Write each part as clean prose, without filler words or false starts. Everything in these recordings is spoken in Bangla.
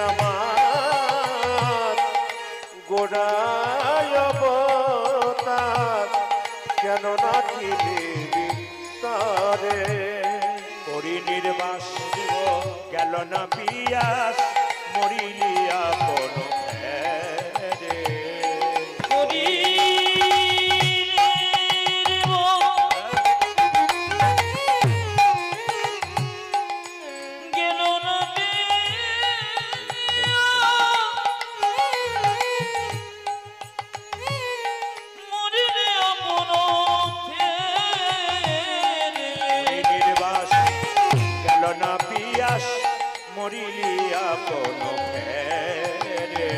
আমার গোড়ায় অবতার কেন না চিনিবি তারে করি নির্বাস গেল না পিয়াস মরিলি আপন ফেরে করি গেল না মরিলে আপন নির্বাস গেল না পিয়াস মরিলি আপন ফেরে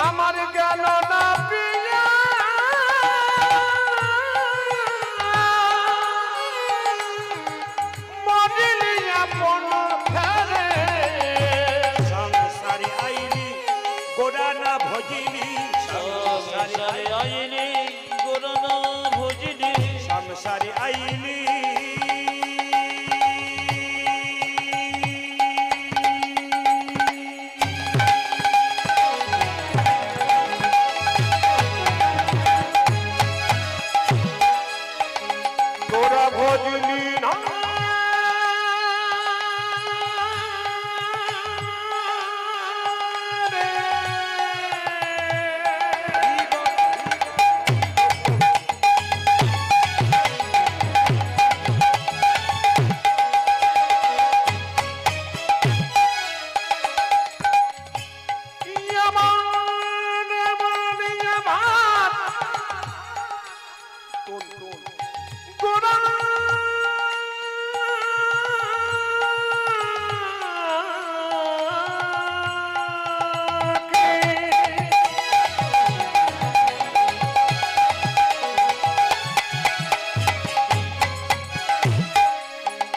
আমার গেল না পিয়া মরিলি আপন ফেরে সংসারে আইলি গোড়া না ভজিলি সংসারে আইলি গোরনা ভজিলি সংসারে আইলি তোরা ভজলি না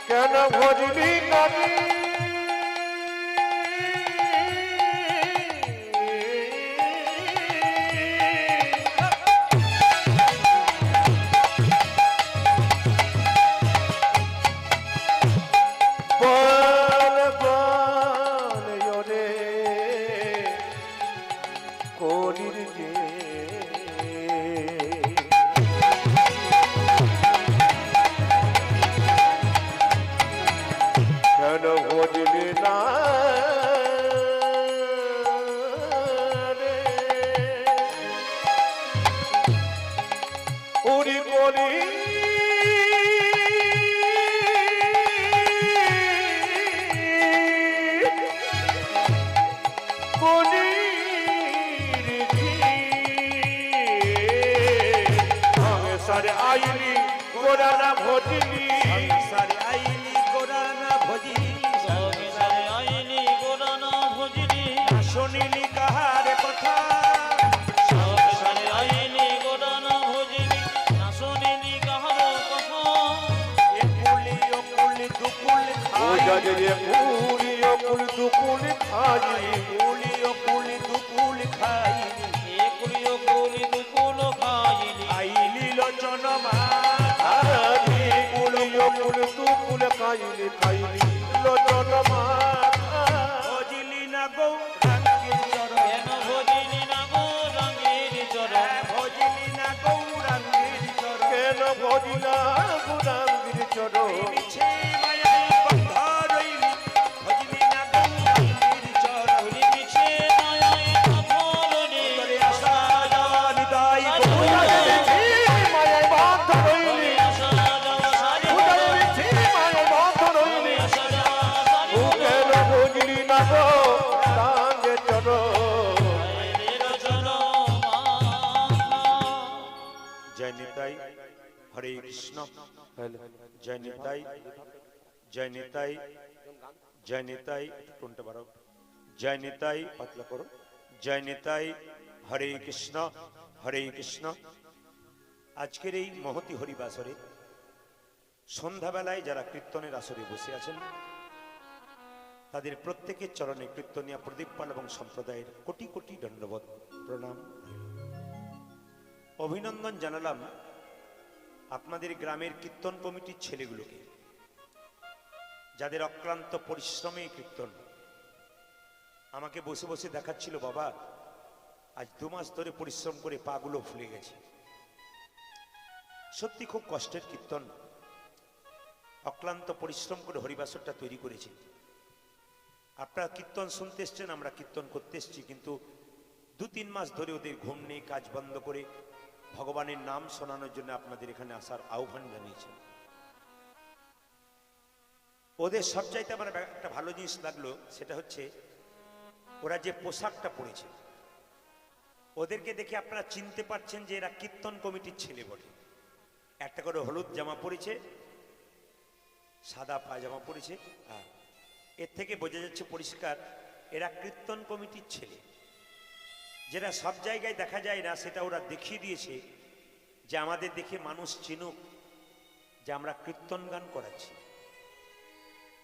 কেন ভজলি নারী বল বল রে কলির যে কেন ভজলি না রে উড়ি বলি সারে আইলি গোড়া না ভজলি সংসারে আইলি গোড়া না ভজিলি সংসারে আইলি গোরনা ভজিলি শুনিলি কাহার কথা সংসারে আইলি গোরনা ভজিলি না শুনিলি কাহার কথা একুলি অকুলি দুকুলি ও জাগে রে পুরি অকুল দুকুল খাজি একুলি অকুলি দুকুলি খাইলি একুলিও কুলি দুকুলো খাইলি আইলি লোচন মা আজি পুরি অকুল দুকুল খাইলি খাইলি লোচন মাথা ভজিলি না গৌ রাঙ্গির চরণ কেন ভজিলি না গো রঙের চরণ ভজিলি না গৌ রাঙ্গির চরণ কেন ভজিলা গুণাঙ্গির চরণ মিছে মায়াই বন্ধ রইলি ভজিলি না গৌ রাঙ্গির চরণ তুলি মিছে মায়ায় কাফলনি করে আসা যাওয়া নিতাই মায়ায় বাধ্য রইলি আসা যাওয়া সারি মায়ায় বাধ্য রইলি আসা যাওয়া সারি কেন ভজলি না গো রাঙ্গে চরণ মায়ের চরণ মাথা জয় নিতাই হরে কৃষ্ণ জয় নিতাই জয় নিতাই জয় নিতাই টোনটা বাড়াও জয় নিতাই পাতলা করো জয় নিতাই হরে কৃষ্ণ হরে কৃষ্ণ আজকের এই মহতি হরিবাসরে সন্ধ্যাবেলায় যারা কীর্তনের আসরে বসে আছেন তাদের প্রত্যেকের চরণে কীর্তনিয়া প্রদীপ পাল এবং সম্প্রদায়ের কোটি কোটি দণ্ডবত প্রণাম অভিনন্দন জানালাম আপনাদের গ্রামের কীর্তন কমিটির ছেলেগুলোকে, যাদের অক্লান্ত পরিশ্রমে কীর্তন। আমাকে বসে বসে দেখাচ্ছিল, বাবা আজ 2 মাস ধরে পরিশ্রম করে পাগুলো ফুলে গেছে। সত্যি খুব কষ্টের কীর্তন, অক্লান্ত পরিশ্রম করে হরিবাসরটা তৈরি করেছে। আপনারা কীর্তন শুনতে এসছেন, আমরা কীর্তন করতে এসছি, কিন্তু 2-3 মাস ধরে ওদের ঘুম নেই, কাজ বন্ধ করে ভগবানের নাম শোনানোর জন্য আপনাদের এখানে আসার আহ্বান জানিয়েছেন। ওদের সবচাইতে আমার একটা ভালো জিনিস লাগলো, সেটা হচ্ছে ওরা যে পোশাকটা পরেছে, ওদেরকে দেখে আপনারা চিনতে পারছেন যে এরা কীর্তন কমিটির ছেলে বটে। একটা করে হলুদ জামা পরেছে, সাদা পায়জামা পরেছে, আর এর থেকে বোঝা যাচ্ছে পরিষ্কার এরা কীর্তন কমিটির ছেলে। যেটা সব জায়গায় দেখা যায় না, সেটা ওরা দেখিয়ে দিয়েছে যে আমাদের দেখে মানুষ চিনুক যে আমরা কীর্তন গান করাচ্ছি।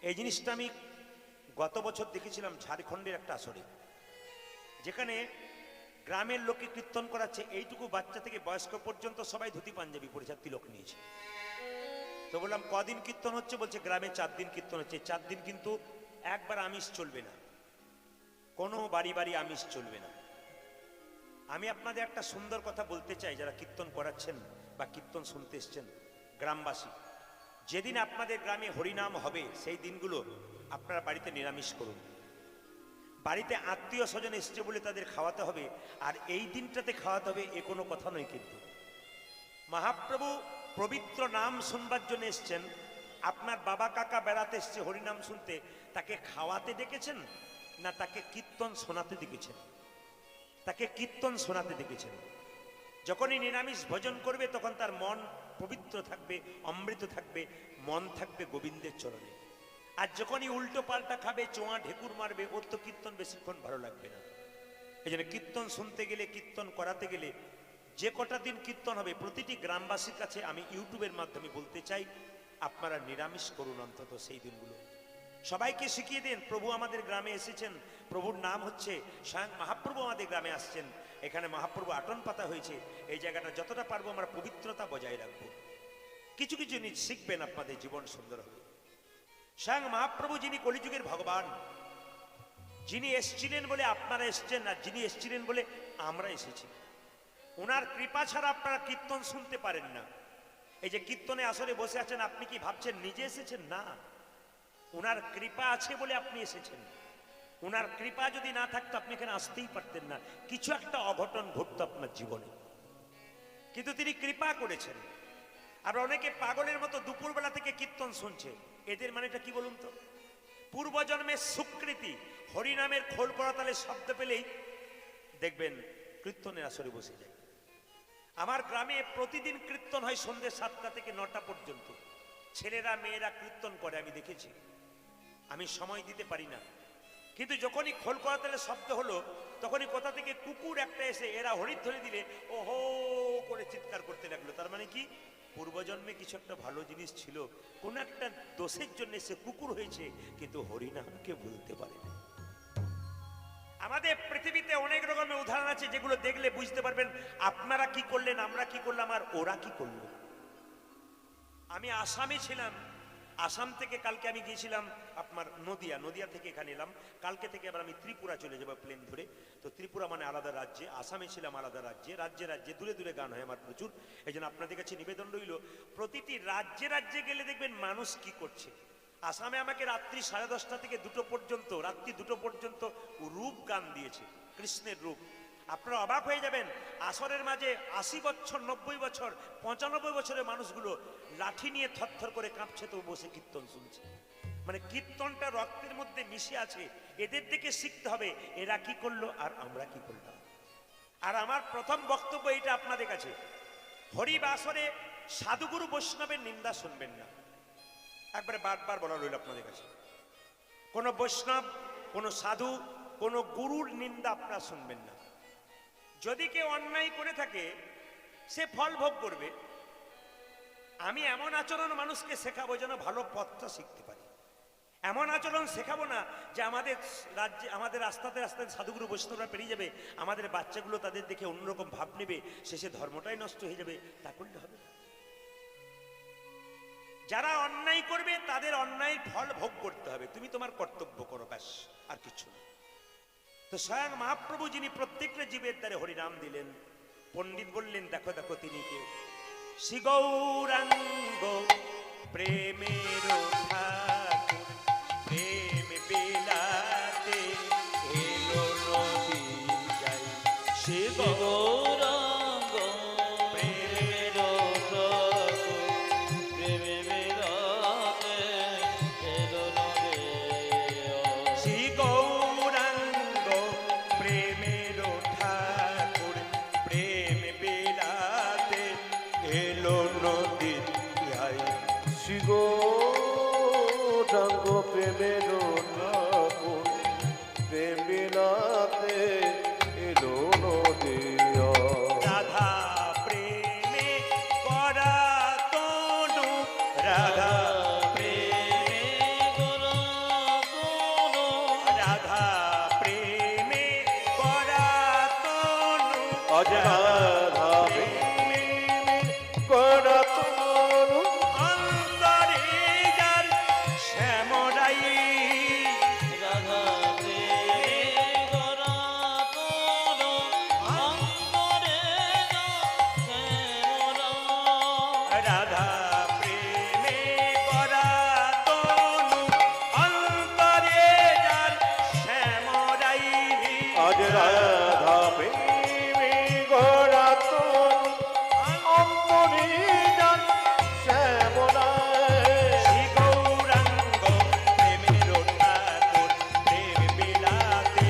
এই জিনিসটা আমি গত বছর দেখেছিলাম ঝাড়খণ্ডের একটা আসরে, যেখানে গ্রামের লোকে কীর্তন করাচ্ছে। এইটুকু বাচ্চা থেকে বয়স্ক পর্যন্ত সবাই ধুতি পাঞ্জাবি পরেছে, তিলক নিয়েছে। তো বললাম কদিন কীর্তন হচ্ছে? বলছে গ্রামে 4 দিন কীর্তন হচ্ছে। 4 দিন কিন্তু একবার আমিষ চলবে না, কোনো বাড়ি বাড়ি আমিষ চলবে না। আমি আপনাদের একটা সুন্দর কথা বলতে চাই, যারা কীর্তন করাচ্ছেন বা কীর্তন শুনতে এসছেন গ্রামবাসী, যেদিন আপনাদের গ্রামে হরিনাম হবে সেই দিনগুলো আপনারা বাড়িতে নিরামিষ করুন। বাড়িতে আত্মীয় স্বজন এসছে বলে তাদের খাওয়াতে হবে, আর এই দিনটাতে খাওয়াতে হবে এ কোনো কথা নয়। কিন্তু মহাপ্রভু পবিত্র নাম শুনবার জন্য এসছেন, আপনার বাবা কাকা বেড়াতে এসছে হরিনাম শুনতে, তাকে খাওয়াতে ডেকেছেন না তাকে কীর্তন শোনাতে ডেকেছেন? তাকে কীর্তন শোনাতে দেখেছেন। যখনই নিরামিষ ভোজন করবে তখন তার মন পবিত্র থাকবে, অমৃত থাকবে, মন থাকবে গোবিন্দের চরণে। আর যখনই উল্টো পাল্টা খাবে, চোঁয়া ঢেকুর মারবে, ওর তো কীর্তন বেশিক্ষণ ভালো লাগবে না। এই জন্য কীর্তন শুনতে গেলে, কীর্তন করাতে গেলে, যে কটা দিন কীর্তন হবে প্রতিটি গ্রামবাসীর কাছে আমি ইউটিউবের মাধ্যমে বলতে চাই, আপনারা নিরামিষ করুন অন্তত সেই দিনগুলো। সবাইকে শিখিয়ে দেন প্রভু আমাদের গ্রামে এসেছেন, প্রভুর নাম হচ্ছে, স্বয়ং মহাপ্রভু আমাদের গ্রামে আসছেন, এখানে মহাপ্রভু আটন পাতা হয়েছে, এই জায়গাটা যতটা পারবো আমরা পবিত্রতা বজায় রাখবো। কিছু কিছু জিনিস শিখবেন, আপনাদের জীবন সুন্দর হবে। স্বয়ং মহাপ্রভু যিনি কলিযুগের ভগবান, যিনি এসছিলেন বলে আপনারা এসছেন, আর যিনি এসছিলেন বলে আমরা এসেছি। ওনার কৃপা ছাড়া আপনারা কীর্তন শুনতে পারেন না। এই যে কীর্তনে আসরে বসে আছেন, আপনি কি ভাবছেন নিজে এসেছেন? না, ওনার কৃপা আছে বলে আপনি এসেছেন। ওনার কৃপা যদি না থাকতো আপনি এখানে আসতেই পারতেন না, কিছু একটা অঘটন ঘটতো আপনার জীবনে। কিন্তু তিনি কৃপা করেছেন। আর অনেকে পাগলের মতো দুপুরবেলা থেকে কীর্তন শুনছে, এদের মানেটা কি বলুন তো? পূর্বজন্মের সুকৃতি। হরিনামের খোল করতালে শব্দ পেলেই দেখবেন কীর্তনের আসরে বসে যায়। আমার গ্রামে প্রতিদিন কীর্তন হয় সন্ধ্যে 7টা থেকে 9টা পর্যন্ত। ছেলেরা মেয়েরা কীর্তন করে, আমি দেখেছি। আমি সময় দিতে পারি না, কিন্তু যখনই খোল করতালে শব্দ হলো তখনই কোথা থেকে কুকুর একটা এসে এরা হরিধ্বনি দিলে ও হো করে চিৎকার করতে লাগলো। তার মানে কি, পূর্বজন্মে কিছু একটা ভালো জিনিস ছিল, কোন একটা দোষের জন্য সে কুকুর হয়েছে, কিন্তু হরিনামকে ভুলতে পারে না। আমাদের পৃথিবীতে অনেক রকমের উদাহরণ আছে, যেগুলো দেখলে বুঝতে পারবেন আপনারা কি করলেন, আমরা কি করলাম, আর ওরা কি করলো। আমি আসামে ছিলাম, আসাম থেকে কালকে আমি গিয়েছিলাম আপনার নদিয়া থেকে এখানে এলাম। কালকে থেকে আবার আমি ত্রিপুরা চলে যাবো প্লেন ধরে। তো ত্রিপুরা মানে আলাদা রাজ্যে, আসামে ছিলাম আলাদা রাজ্যে। রাজ্যে রাজ্যে দূরে দূরে গান হয় আমার প্রচুর। এই জন্য আপনাদের কাছে নিবেদন রইল, প্রতিটি রাজ্যে রাজ্যে গেলে দেখবেন মানুষ কি করছে। আসামে আমাকে রাত্রি 10:30 থেকে 2টো পর্যন্ত, রাত্রি 2টো পর্যন্ত রূপ গান দিয়েছে, কৃষ্ণের রূপ। আপনারা অবাক হয়ে যাবেন, আসরের মাঝে 80 বছর, 90 বছর, 95 বছরের মানুষগুলো লাঠি নিয়ে থরথর করে কাঁপছে, তো বসে কীর্তন শুনছে। মানে কীর্তনটা রক্তের মধ্যে মিশে আছে। এদের থেকে শিখতে হবে, এরা কি করলো আর আমরা কি করলাম। আর আমার প্রথম বক্তব্য এটা আপনাদের কাছে, হরিবাসরে সাধুগুরু বৈষ্ণবের নিন্দা শুনবেন না। একবারে বারবার বলা রইল আপনাদের কাছে, কোনো বৈষ্ণব, কোনো সাধু, কোনো গুরুর নিন্দা আপনারা শুনবেন না। যদি কেউ অন্যায় করে থাকে সে ফল ভোগ করবে। আমি এমন আচরণ মানুষকে শেখাবো যেন ভালো পথটা শিখতে পারি। এমন আচরণ শেখাবো না যে আমাদের রাজ্যে, আমাদের রাস্তাতে রাস্তাতে সাধুগুরু বৈষ্ণবরা পেরিয়ে যাবে, আমাদের বাচ্চাগুলো তাদের দেখে অন্যরকম ভাব নেবে, শেষে ধর্মটাই নষ্ট হয়ে যাবে। তা করলে হবে না। যারা অন্যায় করবে তাদের অন্যায়ের ফল ভোগ করতে হবে, তুমি তোমার কর্তব্য করো, ব্যাস, আর কিছু না। তো স্বয়ং মহাপ্রভু যিনি প্রত্যেকটা জীবের দ্বারে হরিনাম দিলেন, পণ্ডিত বললেন দেখো দেখো তিনি কে, শ্রী গৌরাঙ্গ প্রেমের ঠাকুর, প্রেম বিলাতে এলো নদী যাই, শ্রী গৌরাঙ্গ প্রেমের ঠাকুর, প্রেমে বিলাতে এলো নদী। শ্রী গৌরাঙ্গ প্রেমের ঠাকুর, প্রেম বিলাতে এলো নদী যাই, শ্রী গৌরাঙ্গ প্রেমের ঠাকুর, প্রেম বিলাতে এলো নদিয়া। রাধা প্রেমে করা তনু, রাধা প্রেমে গোরা কোনো, রাধা প্রেমে করা তনু, আজ রাধা প্রেমে করা তনু, অন্তরে যার শ্যামরাই, রাধা প্রেমে গোরা কোনো, অন্তরে শ্যামলা। রাধা প্রেমে করা তনু, অন্তরে যার শ্যামরাই, আজ রাধা প্রেমে করা তনু, অন্তরে যার শ্যামলায়। শ্রী গৌরাঙ্গ প্রেমের ঠাকুর, প্রেম বিলাতে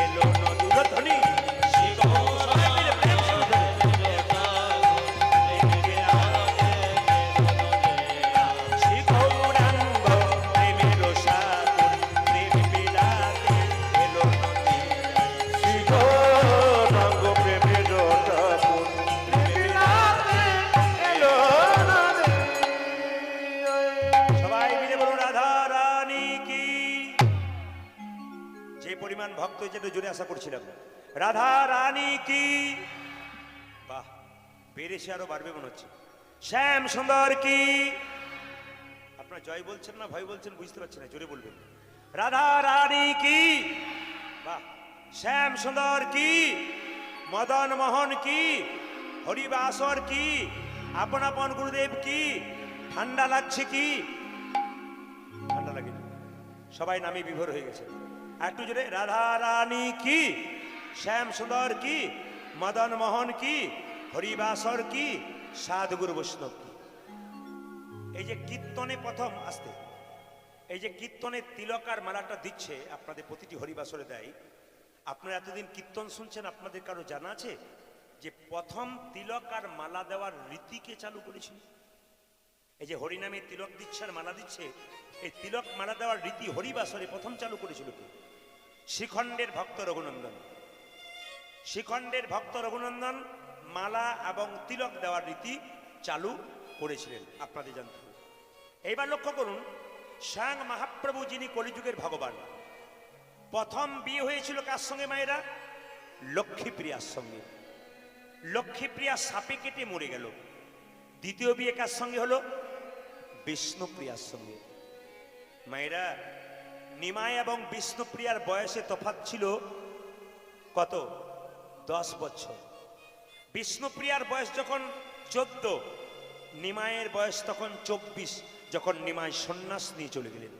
এলো নদী ধ্বনি, শ্রী গৌরাঙ্গ সবাই মিলে প্রেম সঙ্গে শ্রী গৌরাঙ্গ প্রেমের সাগর, প্রেম বিলাতে এলো নদী, শ্রী গৌরাঙ্গ প্রেমের ঠাকুর, প্রেম বিলাতে এলো নদী। সবাই মিলে বলুন রাধা রানী কি। যে পরিমাণ ভক্ত যেটা জোরে আশা করছিলাম, রাধা রানী কি। বাহ, বেড়েছে আরো বাড়বে মনে হচ্ছে। শ্যাম সুন্দর কি। আপনার জয় বলছেন না ভয় বলছেন বুঝতে পারছি না, জোরে বলবেন। রাধা রানী কি। বাহ, শ্যাম সুন্দর কি, মদন মোহন কি, হরিবাসর কি, আপন আপন গুরুদেব কি। ঠান্ডা লাগছে কি? ঠান্ডা লাগে না, সবাই নামে বিভোর হয়ে গেছে। একটু জোরে, রাধা রানী কি, শ্যাম সুন্দর কি, মদন মোহন কি, হরিবাসর কি, সাধুগুরু বৈষ্ণব কি। এই যে কীর্তনে প্রথম আসতে, এই যে কীর্তনের তিলকার মালাটা দিচ্ছে আপনাদের প্রতিটি হরিবাসরে দেয়। আপনারা এতদিন কীর্তন শুনছেন, আপনাদের কারো জানা আছে যে প্রথম তিলকার মালা দেওয়ার রীতিকে চালু করেছিল? এই যে হরিনামে তিলক দিচ্ছে আর মালা দিচ্ছে, এই তিলক মালা দেওয়ার রীতি হরিবাসরে প্রথম চালু করেছিল কে? শ্রীখণ্ডের ভক্ত রঘুনন্দন। শ্রীখণ্ডের ভক্ত রঘুনন্দন মালা এবং তিলক দেওয়ার রীতি চালু করেছিলেন, আপনাদের জানতে হবে। এইবার লক্ষ্য করুন, স্বয়ং মহাপ্রভু যিনি কলিযুগের ভগবান, প্রথম বিয়ে হয়েছিল কার সঙ্গে মায়েরা? লক্ষ্মীপ্রিয়ার সঙ্গে। লক্ষ্মীপ্রিয়া সাপে কেটে মরে গেল। দ্বিতীয় বিয়ে কার সঙ্গে হলো? বিষ্ণুপ্রিয়ার সঙ্গে। মায়েরা, নিমাই এবং বিষ্ণুপ্রিয়ার বয়সে তফাৎ ছিল কত? 10 বছর। বিষ্ণুপ্রিয়ার বয়স যখন 14, নিমাইয়ের বয়স তখন 24, যখন নিমাই সন্ন্যাস নিয়ে চলে গেলেন।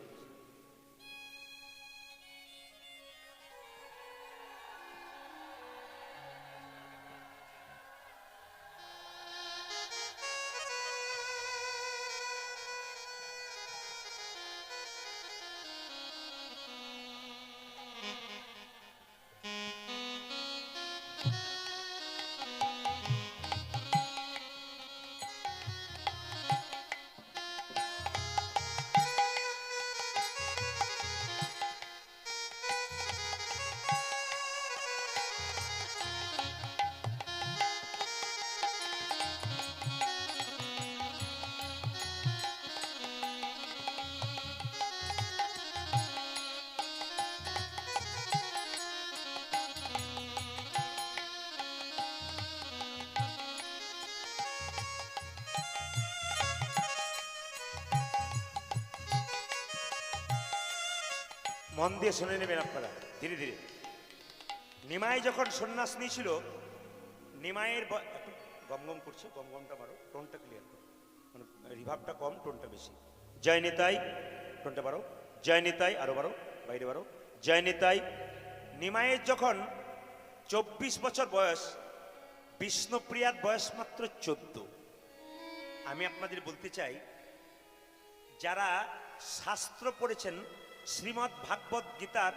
মন দিয়ে শুনে নেবেন আপনারা ধীরে ধীরে। নিমাই যখন সন্ন্যাস নিয়েছিল, নিমাইয়ের একটু গমগম করছে, গমগমটা মারো, টোনটা ক্লিয়ার করো, মানে রিভাবটা কম, টোনটা বেশি। জয় নিতাই, টোনটা বাড়ো, জয় নিতাই, আরো বাড়ো, বাইরে বাড়ো, জয় নিতাই। নিমাইয়ের যখন 24 বছর বয়স, বিষ্ণুপ্রিয়ার বয়স মাত্র 14। আমি আপনাদের বলতে চাই, যারা শাস্ত্র পড়েছেন, শ্রীমদ্ ভাগবত গীতার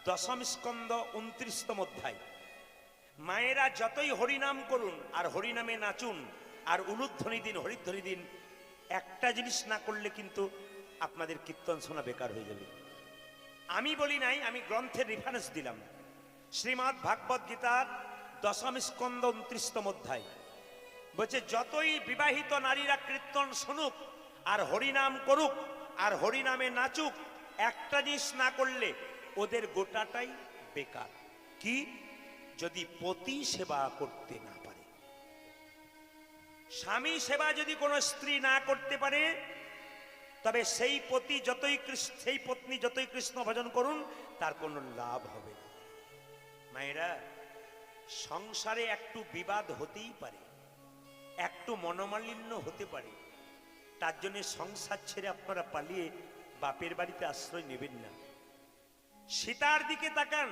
10ম স্কন্ধ 29তম অধ্যায়, মায়েরা যতই হরিনাম করুন আর হরিনামে নাচুন আর উলুধ্বনি দিন, হরিধ্বনি দিন, একটা জিনিস না করলে কিন্তু আপনাদের কীর্তন শোনা বেকার হয়ে যাবে। আমি বলি নাই, আমি গ্রন্থের রেফারেন্স দিলাম। শ্রীমদ্ ভাগবত গীতার 10ম স্কন্ধ 29তম অধ্যায় বলছে, যতই বিবাহিত নারীরা কীর্তন শুনুক আর হরিনাম করুক আর হরিনামে নাচুক, একটা জিনিস না করলে ওদের গোটাটাই বেকার। কি? যদি পতি সেবা করতে না পারে, স্বামী সেবা যদি কোনো স্ত্রী না করতে পারে, তবে সেই পতি যতই সেই পত্নী যতই কৃষ্ণ ভজন করুন, তার কোনো লাভ হবে না। মায়েরা, সংসারে একটু বিবাদ হতেই পারে, একটু মনোমালিন্য হতে পারে, তার জন্য সংসার ছেড়ে আপনারা পালিয়ে বাপের বাড়িতে আশ্রয় নেবেন না। সীতার দিকে তাকান।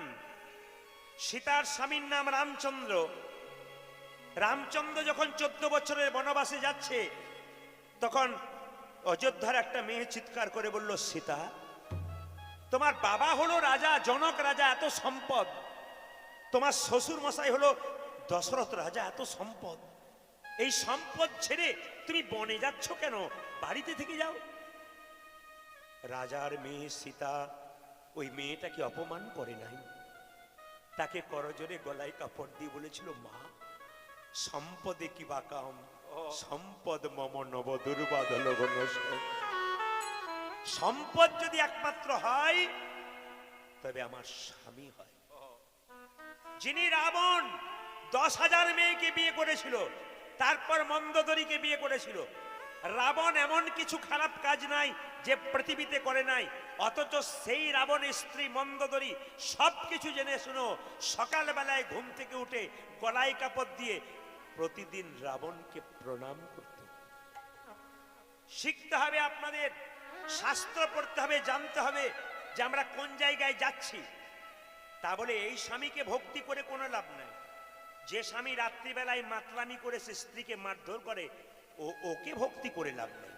সীতার স্বামীর নাম রামচন্দ্র। রামচন্দ্র যখন 14 বছরের বনবাসে যাচ্ছে, তখন অযোধ্যার একটা মেয়ে চিৎকার করে বলল, সীতা, তোমার বাবা হলো রাজা, জনক রাজা, এত সম্পদ, তোমার শ্বশুর মশাই হলো দশরথ রাজা, এত সম্পদ, এই সম্পদ ছেড়ে তুমি বনে যাচ্ছ কেন? বাড়িতে থেকে যাও। রাজার মেয়ে সীতা ওই মেয়েটাকে অপমান করে নাই, তাকে করজোরে গলায় কাপড় দিয়ে বলেছিল, মা, সম্পদে কি বা কাম, সম্পদ মম নব দুর্বাদল গণস। সম্পদ যদি একমাত্র হয়, তবে আমার স্বামী হয়। যিনি রাবণ 10,000 মেয়েকে বিয়ে করেছিল, তারপর মন্দোদরীকে বিয়ে করেছিল। রাবণ এমন কিছু খারাপ কাজ নাই যে পৃথিবীতে করে নাই, অথচ সেই রাবণের স্ত্রী মন্দোদরী সবকিছু জেনে শুনো সকালবেলায় ঘুম থেকে উঠে গলায় কাপড় দিয়ে প্রতিদিন রাবণকে প্রণাম করত। শিখতে হবে আপনাদের, শাস্ত্র পড়তে হবে, জানতে হবে যে আমরা কোন জায়গায় যাচ্ছি। তা বলে এই স্বামীকে ভক্তি করে কোনো লাভ নাই। যে স্বামী রাত্রিবেলায় মাতলামি করে সে স্ত্রীকে মারধর করে, ওকে ভক্তি করে লাভ নেই।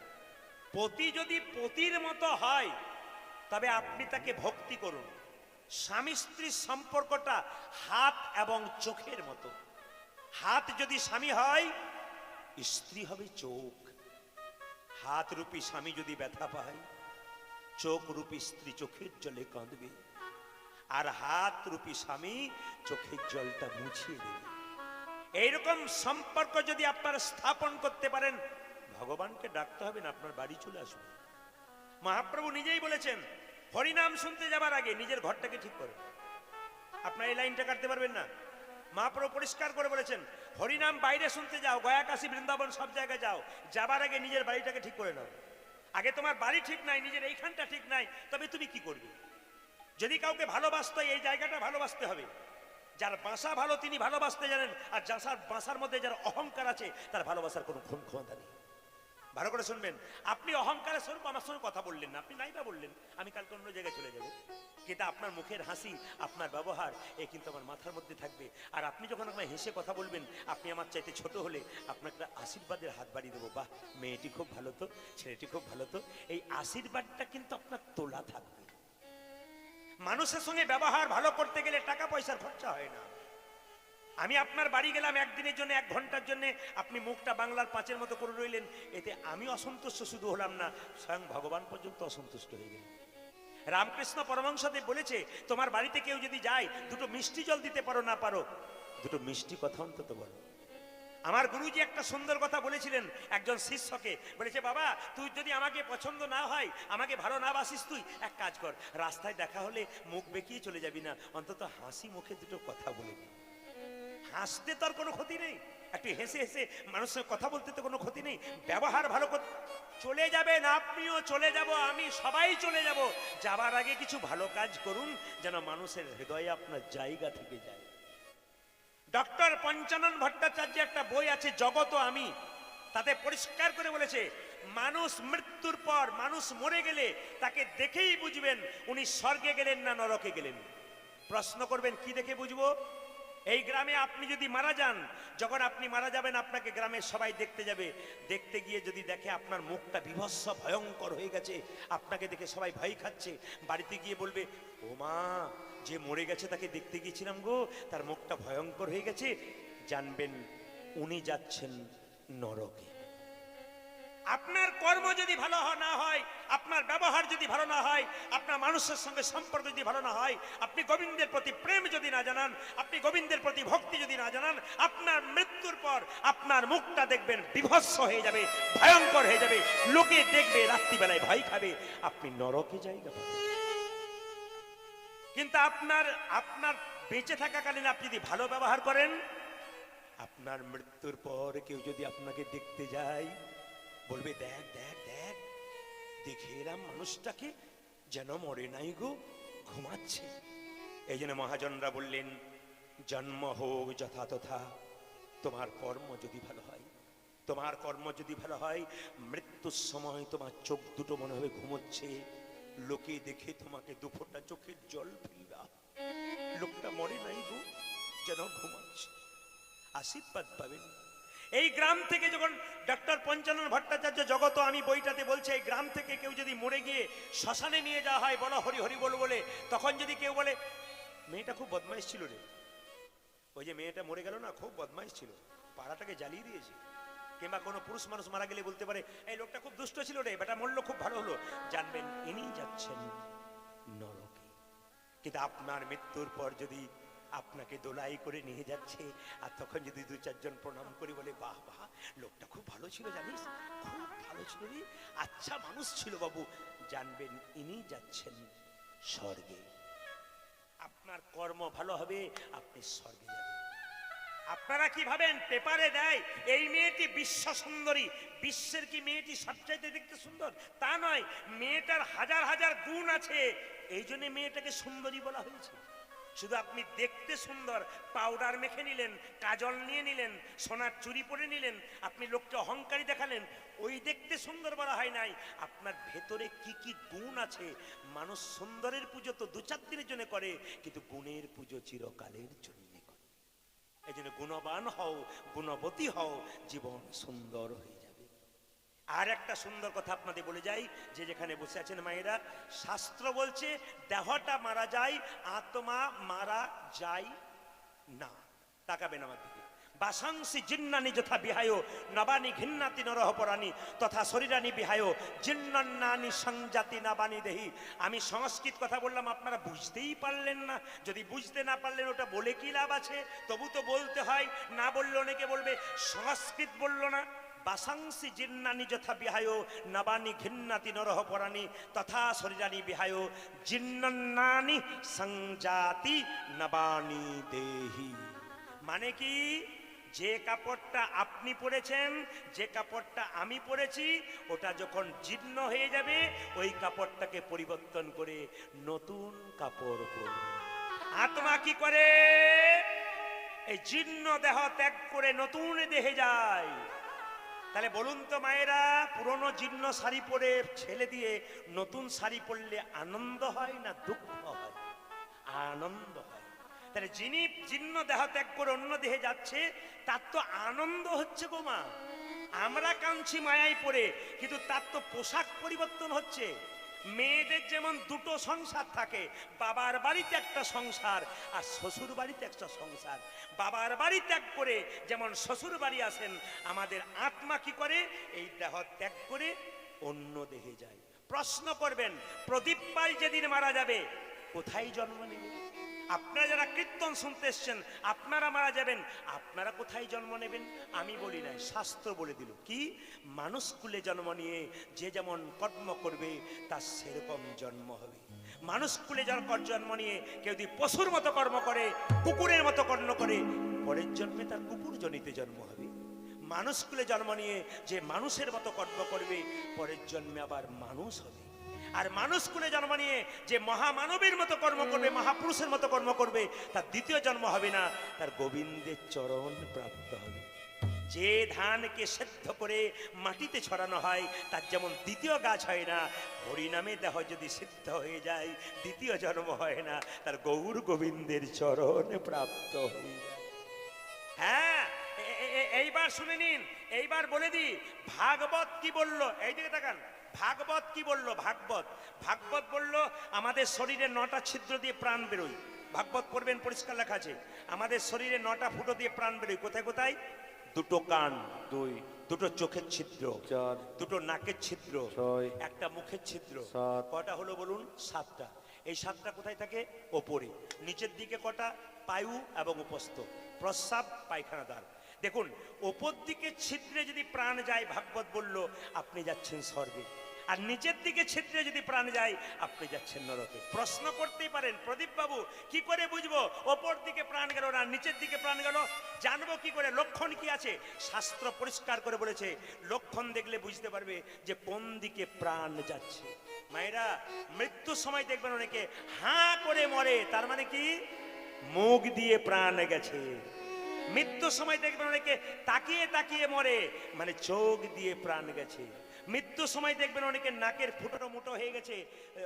পতি যদি পতির মতো হয়, তবে আপনি তাকে ভক্তি করুন। স্বামী স্ত্রীর সম্পর্কটা হাত এবং চোখের মতো। হাত যদি স্বামী হয়, স্ত্রী হবে চোখ। হাত রূপী স্বামী যদি ব্যথা পায়, চোখ রূপী স্ত্রী চোখের জলে কাঁদবে, আর হাত রূপী স্বামী চোখের জলটা মুছিয়ে দেবে। এইরকম সম্পর্ক যদি আপনারা স্থাপন করতে পারেন, ভগবানকে ডাকতে হবে না, আপনার বাড়ি চলে আসবে। মহাপ্রভু নিজেই বলেছেন, হরিনাম শুনতে যাবার আগে নিজের ঘরটাকে ঠিক করো। আপনার এই লাইনটা কাটতে পারবেন না। মহাপ্রভু পরিষ্কার করে বলেছেন, হরিনাম বাইরে শুনতে যাও, গয়া, কাশী, বৃন্দাবন সব জায়গায় যাও, যাবার আগে নিজের বাড়িটাকে ঠিক করে নাও। আগে তোমার বাড়ি ঠিক নাই, নিজের এইখানটা ঠিক নাই, তবে তুমি কি করবে? যদি কাউকে ভালোবাসতে, এই জায়গাটা ভালোবাসতে হবে। যার বাসা ভালো তিনি ভালোবাসতে জানেন, আর যার বাসার মধ্যে যার অহংকার আছে, তার ভালোবাসার কোনো ক্ষমতা নেই। ভালো করে শুনবেন। আপনি অহংকারের স্বরূপ আমার সঙ্গে কথা বললেন না, আপনি নাই বা বললেন আমি কালকে অন্য জায়গায় চলে যাব, কিন্তু আপনার মুখের হাসি, আপনার ব্যবহার, এ কিন্তু আমার মাথার মধ্যে থাকবে। আর আপনি যখন আমায় হেসে কথা বলবেন, আপনি আমার চাইতে ছোট হলে আপনাকে একটা আশীর্বাদের হাত বাড়িয়ে দেবো। বাহ, মেয়েটি খুব ভালো তো, ছেলেটি খুব ভালো তো, এই আশীর্বাদটা কিন্তু আপনার তোলা থাকবে। মানুষের সঙ্গে ব্যবহার ভালো করতে গেলে টাকা পয়সার খরচা হয় না। আমি আপনার বাড়ি গেলাম একদিনের জন্য, 1 ঘন্টার জন্য, আপনি মুখটা বাংলার 5-এর মতো করে রইলেন, এতে আমি অসন্তুষ্ট শুধু হলাম না, স্বয়ং ভগবান পর্যন্ত অসন্তুষ্ট হয়ে গেলেন। রামকৃষ্ণ পরমহংসদেব বলেছে, তোমার বাড়িতে কেউ যদি যায়, 2টো মিষ্টি জল দিতে পারো না পারো, 2টো মিষ্টি কথা অন্তত বলো। আমার গুরুজি একটা সুন্দর কথা বলেছিলেন একজন শিষ্যকে, বলেছে, বাবা, তুই যদি আমাকে পছন্দ না হয়, আমাকে ভালো না বাসিস, তুই এক কাজ কর, রাস্তায় দেখা হলে মুখ বেঁকিয়ে চলে যাবি না, অন্তত হাসি মুখে 2টো কথা বলে। হাসতে তোর কোনো ক্ষতি নেই, একটু হেসে হেসে মানুষের কথা বলতে তো কোনো ক্ষতি নেই, ব্যবহার ভালো করতে। চলে যাবেন, আপনিও চলে যাব, আমি সবাই চলে যাব, যাবার আগে কিছু ভালো কাজ করুন যেন মানুষের হৃদয়ে আপনার জায়গা থেকে যায়। ডক্টর পঞ্চানন ভট্টাচার্য একটা বই আছে জগত আমি, তাতে পরিষ্কার করে বলেছে মানুষ মৃত্যুর পর, মানুষ মরে গেলে তাকে দেখেই বুঝবেন উনি স্বর্গে গেলেন না নরকে গেলেন। প্রশ্ন করবেন কি দেখে বুঝবো? এই গ্রামে আপনি যদি মারা যান, যখন আপনি মারা যাবেন আপনাকে গ্রামের সবাই দেখতে যাবে, দেখতে গিয়ে যদি দেখে আপনার মুখটা বিভৎস ভয়ঙ্কর হয়ে গেছে, আপনাকে দেখে সবাই ভয় খাচ্ছে, বাড়িতে গিয়ে বলবে ও মা, যে মরে গেছে তাকে দেখতে গিয়েছিলাম গো, তার মুখটা ভয়ঙ্কর হয়ে গেছে, জানবেন উনি যাচ্ছেন নরকে। আপনার কর্ম যদি ভালো না হয়, আপনার ব্যবহার যদি ভালো না হয়, আপনার মানুষের সঙ্গে সম্পর্ক যদি ভালো না হয়, আপনি গোবিন্দের প্রতি প্রেম যদি না জানান, আপনি গোবিন্দের প্রতি ভক্তি যদি না জানান, আপনার মৃত্যুর পর আপনার মুখটা দেখবেন বিভৎস হয়ে যাবে, ভয়ঙ্কর হয়ে যাবে, লোকে দেখবে, রাত্রিবেলায় ভয় খাবে, আপনি নরকে জায়গা পাবেন। কিন্তু আপনার বেঁচে থাকাকালীন আপনি যদি ভালো ব্যবহার করেন, আপনার মৃত্যুর পর কেউ যদি আপনাকে দেখতে যায় বলবে দেখ দেখ দেখ, দেখে এলাম মানুষটাকে, যেন মরে নাই গো, ঘুমাচ্ছে। এই জন্য মহাজনরা বললেন জন্ম হোক যথা তথা, তোমার কর্ম যদি ভালো হয়, তোমার কর্ম যদি ভালো হয়, মৃত্যুর সময় তোমার চোখ দুটো মনে হবে ঘুমোচ্ছে, লোকে দেখে তোমাকে দুফোঁটা চোখের জল ফেলবা, লোকটা মরে নাই গো, যেন ঘুমাচ্ছে, আশীর্বাদ পাবেন। এই গ্রাম থেকে যখন ডক্টর পঞ্চানন ভট্টাচার্য জগত আমি বইটাতে বলছে, এই গ্রাম থেকে কেউ যদি মরে গিয়ে শ্মশানে নিয়ে যাওয়া হয়, বলো হরি হরি বল বলে, তখন যদি কেউ বলে মেয়েটা খুব বদমাইশ ছিল রে, ওই যে মেয়েটা মরে গেল না, খুব বদমাইশ ছিল, পাড়াটাকে জ্বালিয়ে দিয়েছে, কিংবা কোনো পুরুষ মানুষ মারা গেলে বলতে পারে এই লোকটা খুব দুষ্ট ছিল রে, বেটা মরলো খুব ভালো হলো, জানবেন ইনি যাচ্ছেন নরকে। কিন্তু আপনার মৃত্যুর পর যদি আপনাকে দোলাই করে নিয়ে যাচ্ছে, আর তখন যদি দু চারজন প্রণাম করে বলে বাহ বাহ, লোকটা খুব ভালো ছিল জানিস, খুব ভালো ছিল রে, আচ্ছা মানুষ ছিল বাবু, জানবেন ইনি যাচ্ছেন স্বর্গে। আপনার কর্ম ভালো হবে, আপনি স্বর্গে যাবেন। আপনারা কি ভাবেন পেপারে দেয় এই মেয়েটি বিশ্ব সুন্দরী, বিশ্বের কি মেয়েটি সবচাইতে দেখতে সুন্দর? তা নয়, মেয়েটার হাজার হাজার গুণ আছে, এই জন্য মেয়েটাকে সুন্দরী বলা হয়েছে। শুধু আপনি দেখতে সুন্দর, পাউডার মেখে নিলেন, কাজল নিয়ে নিলেন, সোনার চুড়ি পরে নিলেন, আপনি লোককে অহংকারী দেখালেন, ওই দেখতে সুন্দর বলা হয় নাই। আপনার ভেতরে কি কি গুণ আছে। মানুষ সুন্দরের পুজো তো দু চার দিনের জন্য করে, কিন্তু গুণের পুজো চিরকালের জন্য করে। এই জন্য গুণবান হও, গুণবতী হও, জীবন সুন্দর হয়ে যাবে। আর একটা সুন্দর কথা আপনাদের বলে যাই, যে যেখানে বসে আছেন মায়েরা, শাস্ত্র বলছে দেহটা মারা যায়, আত্মা মারা যায় না। তাকাবেন আমার দিকে। বাসাংসি জিন্নানি যথা বিহায় নবানি ঘিন্নাতি নরহ পরাণী তথা শরীরানি বিহায় জিন্নান্নানি সংজাতি নাবানি দেহি। আমি সংস্কৃত কথা বললাম, আপনারা বুঝতেই পারলেন না। যদি বুঝতে না পারলেন ওটা বলে কি লাভ আছে? তবু তো বলতে হয়, না বললে অনেকে বলবে সংস্কৃত বললো না। বাসাংসি জিন্নানি যথা বিহায় নবানি ঘিন্নাতি নরহ পরাণী তথা শরীরানি বিহায় জিন্নান্নানি সংজাতি নবানি দেহি। মানে কি, যে কাপড়টা আপনি পরেছেন, যে কাপড়টা আমি পরেছি, ওটা যখন জীর্ণ হয়ে যাবে ওই কাপড়টাকে পরিবর্তন করে নতুন কাপড় পরবে। আত্মা কি করে? এই জীর্ণ দেহ ত্যাগ করে নতুন দেহে যায়। তাহলে বলুন তো মায়েরা, পুরনো জীর্ণ শাড়ি পরে ছেলে দিয়ে নতুন শাড়ি পরলে আনন্দ হয় না দুঃখ হয়? আনন্দ হয়। তাহলে যিনি জীর্ণ দেহ ত্যাগ করে অন্য দেহে যাচ্ছে তার তো আনন্দ হচ্ছে গো মা। আমরা কাঁদছি মায়ায় পড়ে, কিন্তু তার তো পোশাক পরিবর্তন হচ্ছে। মেয়েদের যেমন দুটো সংসার থাকে, বাবার বাড়িতে একটা সংসার আর শ্বশুর বাড়িতে একটা সংসার। বাবার বাড়ি ত্যাগ করে যেমন শ্বশুর বাড়ি আসেন, আমাদের আত্মা কি করে? এই দেহ ত্যাগ করে অন্য দেহে যায়। প্রশ্ন করবেন, প্রদীপ পাল যেদিন মারা যাবে কোথায় জন্ম নেবে? আপনারা যারা কীর্তন শুনতে এসছেন, আপনারা মারা যাবেন, আপনারা কোথায় জন্ম নেবেন? আমি বলি নাই, শাস্ত্র বলে দিল কি? মানুষ কুলে জন্ম নিয়ে যে যেমন কর্ম করবে তার সেরকম জন্ম হবে। মানুষ কুলে জন্ম নিয়ে কেউ যদি পশুর মতো কর্ম করে, কুকুরের মতো কর্ম করে, পরের জন্মে তার কুকুর জনিতে জন্ম হবে। মানুষকুলে জন্ম নিয়ে যে মানুষের মতো কর্ম করবে পরের জন্মে আবার মানুষ হবে। আর মানুষকুলে জন্ম নিয়ে যে মহামানবীর মতো কর্ম করবে, মহাপুরুষের মতো কর্ম করবে, তার দ্বিতীয় জন্ম হবে না, তার গোবিন্দের চরণ প্রাপ্ত হবে। যে ধানকে সেদ্ধ করে মাটিতে ছড়ানো হয় তার যেমন দ্বিতীয় গাছ হয় না, হরিনামে দেহ যদি সিদ্ধ হয়ে যায় দ্বিতীয় জন্ম হয় না, তার গৌর গোবিন্দের চরণে প্রাপ্ত হয়ে যায়। হ্যাঁ, এইবার শুনে নিন, এইবার বলে দি ভাগবত কি বলল। এইদিকে তাকান, ভাগবত কি বলল? ভাগবত বলল আমাদের শরীরে 9টা ছিদ্র দিয়ে প্রাণ বেরোয়। ভাগবত পড়বেন, পরিষ্কার লেখা আছে আমাদের শরীরে 9টা ফুটো দিয়ে প্রাণ বেরোয়। কোথায় কোথায়? 2টো কান, 2টো চোখের ছিদ্র, 2টো নাকের ছিদ্র, 1টা মুখের ছিদ্র। কটা হলো বলুন? 7টা। এই 7টা কোথায় থাকে? ওপরে। নিচের দিকে কটা? পায়ু এবং উপস্থ, প্রস্রাব, পায়খানা দ্বার। দেখুন, ওপর দিকে ছিদ্রে যদি প্রাণ যায়, ভাগবত বলল আপনি যাচ্ছেন স্বর্গে, আর নিচের দিকে ছিদ্রে যদি প্রাণ যায় আপনি যাচ্ছেন নরকে। প্রশ্ন করতেই পারেন, প্রদীপ বাবু কি করে বুঝবো ওপর দিকে প্রাণ গেল না নিচের দিকে প্রাণ গেল? জানবো কি করে? লক্ষণ কি আছে? শাস্ত্র পরিষ্কার করে বলেছে, লক্ষণ দেখলে বুঝতে পারবে যে কোন দিকে প্রাণ যাচ্ছে। মায়েরা, মৃত্যুর সময় দেখবেন অনেকে হাঁ করে মরে, তার মানে কি? মুখ দিয়ে প্রাণ গেছে। মৃত্যুর সময় দেখবেন অনেকে তাকিয়ে তাকিয়ে মরে, মানে চোখ দিয়ে প্রাণ গেছে। মৃত্যুর সময় দেখবেন অনেকে নাকের ফুটো মোটো হয়ে গেছে,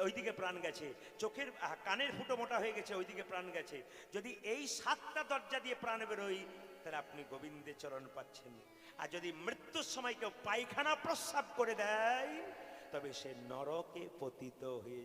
ওইদিকে প্রাণ গেছে। চোখের কানের ফুটো মোটা হয়ে গেছে, ওইদিকে প্রাণ গেছে। যদি এই 7টা দরজা দিয়ে প্রাণ বেরোয় তাহলে আপনি গোবিন্দের চরণ পাচ্ছেন। আর যদি মৃত্যুর সময় কেউ পায়খানা প্রস্রাব করে দেয় তবে সে নরকে পতিত হয়ে